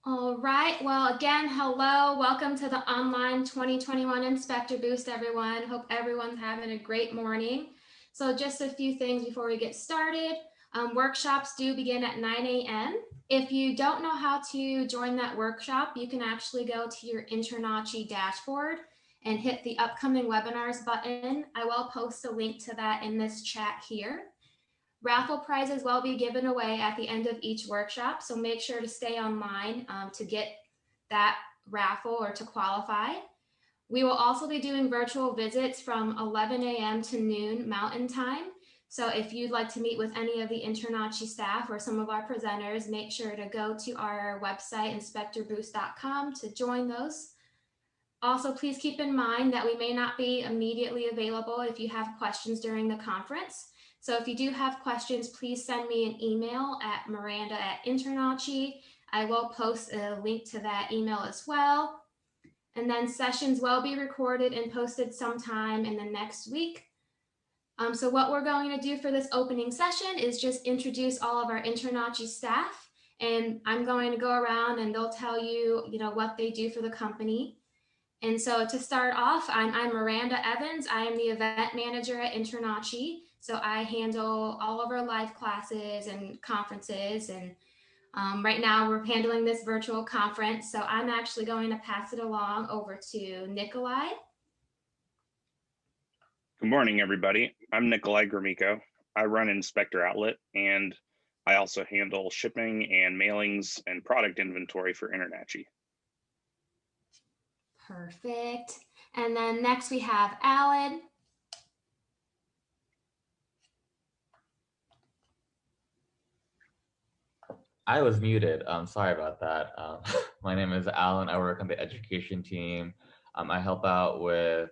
All right. Well, again, hello. Welcome to the online 2021 Inspector Boost, everyone. Hope everyone's having a great morning. So just a few things before we get started. Workshops do begin at 9 a.m. If you don't know how to join that workshop, you can actually go to your InterNACHI dashboard and hit the upcoming webinars button. I will post a link to that in this chat here. Raffle prizes will be given away at the end of each workshop, so make sure to stay online to get that raffle or to qualify. We will also be doing virtual visits from 11 a.m. to noon Mountain Time. So if you'd like to meet with any of the InterNACHI staff or some of our presenters, make sure to go to our website, inspectorboost.com, to join those. Also, please keep in mind that we may not be immediately available if you have questions during the conference. So if you do have questions, please send me an email at miranda@internachi. I will post a link to that email as well. And then sessions will be recorded and posted sometime in the next week. So what we're going to do for this opening session is just introduce all of our InterNACHI staff. And I'm going to go around and they'll tell you, what they do for the company. And so to start off, I'm Miranda Evans. I am the event manager at InterNACHI. So I handle all of our live classes and conferences. And right now we're handling this virtual conference. So I'm actually going to pass it along over to Nikolai. Good morning, everybody. I'm Nikolai Gromiko. I run Inspector Outlet, and I also handle shipping and mailings and product inventory for InterNACHI. Perfect. And then next we have Alan. I was muted. Sorry about that. My name is Alan. I work on the education team. I help out with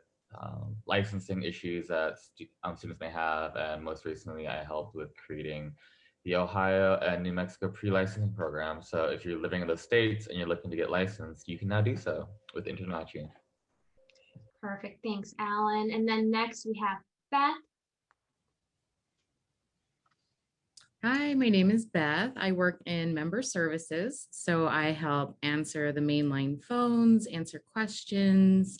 licensing issues that students may have. And most recently, I helped with creating the Ohio and New Mexico pre-licensing program. So if you're living in the States and you're looking to get licensed, you can now do so with InterNACHI. Perfect. Thanks, Alan. And then next we have Beth. Hi, my name is Beth. I work in member services. So I help answer the mainline phones, answer questions.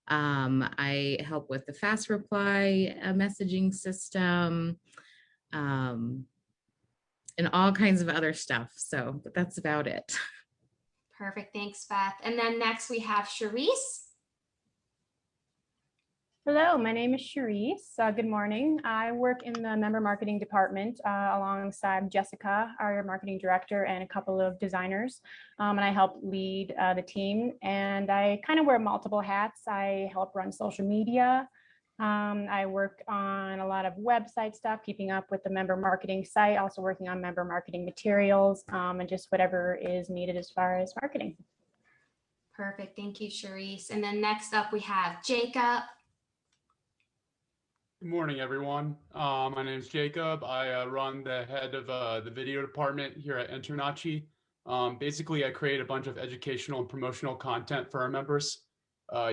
I help with the fast reply messaging system, and all kinds of other stuff. So, but that's about it. Perfect. Thanks, Beth. And then next we have Charisse. Hello, my name is Charisse. Good morning. I work in the member marketing department alongside Jessica, our marketing director, and a couple of designers. And I help lead the team. And I kind of wear multiple hats. I help run social media. I work on a lot of website stuff, keeping up with the member marketing site, also working on member marketing materials, and just whatever is needed as far as marketing. Perfect. Thank you, Charisse. And then next up we have Jacob. Good morning, everyone. My name is Jacob. I run the head of the video department here at InterNACHI. Basically, I create a bunch of educational and promotional content for our members.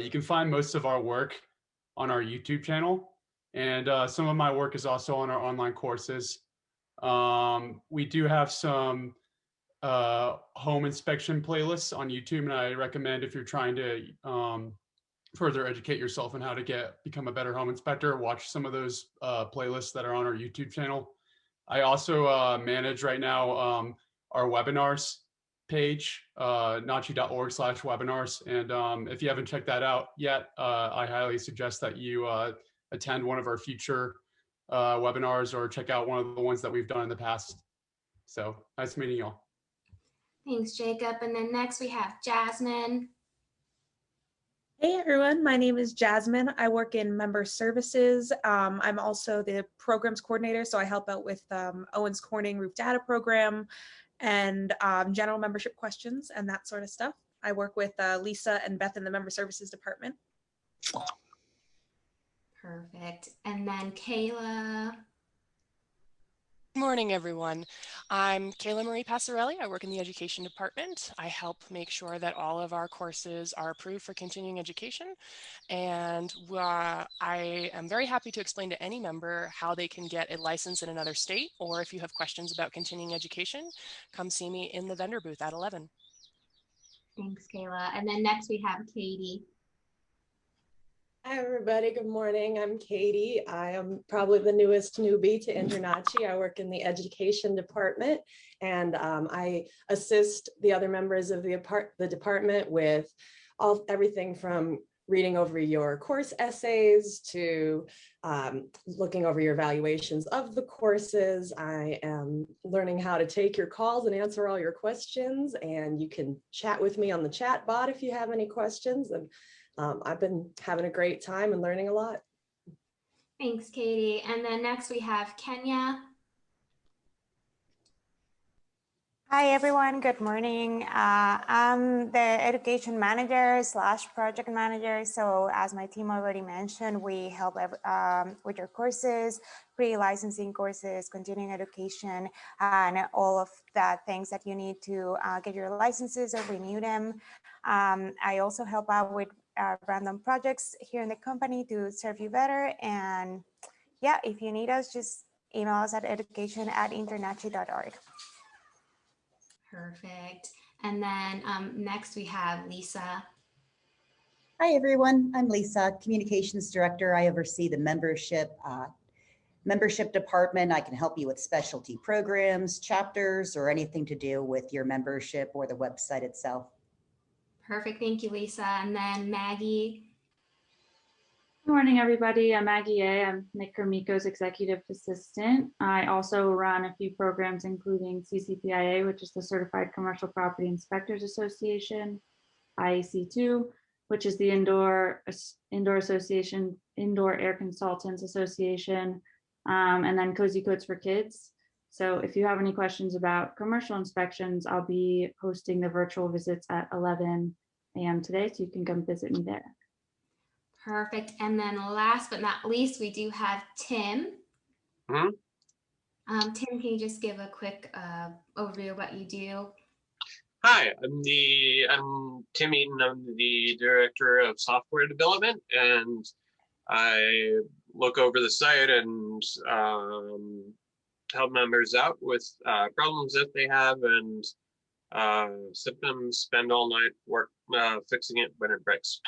You can find most of our work on our YouTube channel, and some of my work is also on our online courses. We do have some home inspection playlists on YouTube, and I recommend if you're trying to further educate yourself on how to become a better home inspector, watch some of those playlists that are on our YouTube channel. I also manage right now our webinars page, nachi.org/webinars. And if you haven't checked that out yet, I highly suggest that you attend one of our future webinars or check out one of the ones that we've done in the past. So nice meeting y'all. Thanks, Jacob. And then next we have Jasmine. Hey everyone, my name is Jasmine. I work in member services. I'm also the programs coordinator, so I help out with Owens Corning Roof Data Program and general membership questions and that sort of stuff. I work with Lisa and Beth in the member services department. Perfect. And then Kayla. Good morning, everyone. I'm Kayla Marie Passarelli. I work in the education department. I help make sure that all of our courses are approved for continuing education. And I am very happy to explain to any member how they can get a license in another state, or if you have questions about continuing education, come see me in the vendor booth at 11. Thanks, Kayla. And then next we have Katie. Hi, everybody. Good morning. I'm Katie. I am probably the newest newbie to InterNACHI. I work in the education department, and I assist the other members of the department with everything from reading over your course essays to looking over your evaluations of the courses. I am learning how to take your calls and answer all your questions, and you can chat with me on the chat bot if you have any questions. And I've been having a great time and learning a lot. Thanks, Katie. And then next we have Kenya. Hi, everyone. Good morning. I'm the education manager / project manager. So as my team already mentioned, we help with your courses, pre-licensing courses, continuing education, and all of the things that you need to get your licenses or renew them. I also help out with random projects here in the company to serve you better. And yeah, if you need us, just email us at education@internachi.org. Perfect. And then next we have Lisa. Hi, everyone. I'm Lisa, Communications Director. I oversee the membership department. I can help you with specialty programs, chapters, or anything to do with your membership or the website itself. Perfect. Thank you, Lisa. And then Maggie. Good morning, everybody. I'm Maggie A. I'm Nick Kermiko's executive assistant. I also run a few programs, including CCPIA, which is the Certified Commercial Property Inspectors Association, IEC2, which is the Indoor Association, Indoor Air Consultants Association, and then Cozy Coats for Kids. So if you have any questions about commercial inspections, I'll be hosting the virtual visits at 11 a.m. today, so you can come visit me there. Perfect. And then last but not least, we do have Tim. Tim, can you just give a quick overview of what you do? Hi, I'm Tim Eaton. I'm the director of software development, and I look over the site and help members out with problems that they have, and symptoms. Spend all night work fixing it when it breaks.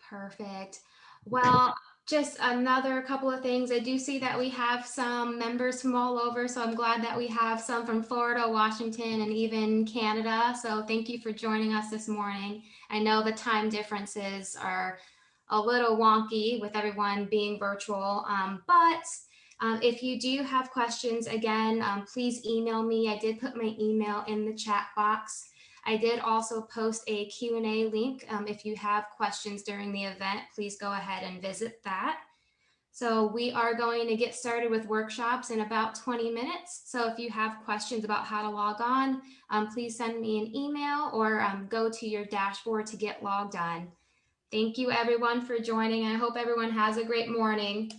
Perfect. Well, just another couple of things. I do see that we have some members from all over, so I'm glad that we have some from Florida, Washington, and even Canada. So thank you for joining us this morning. I know the time differences are a little wonky with everyone being virtual, but if you do have questions, again, please email me. I did put my email in the chat box. I did also post a Q&A link. If you have questions during the event, please go ahead and visit that. So we are going to get started with workshops in about 20 minutes. So if you have questions about how to log on, please send me an email or go to your dashboard to get logged on. Thank you everyone for joining. I hope everyone has a great morning.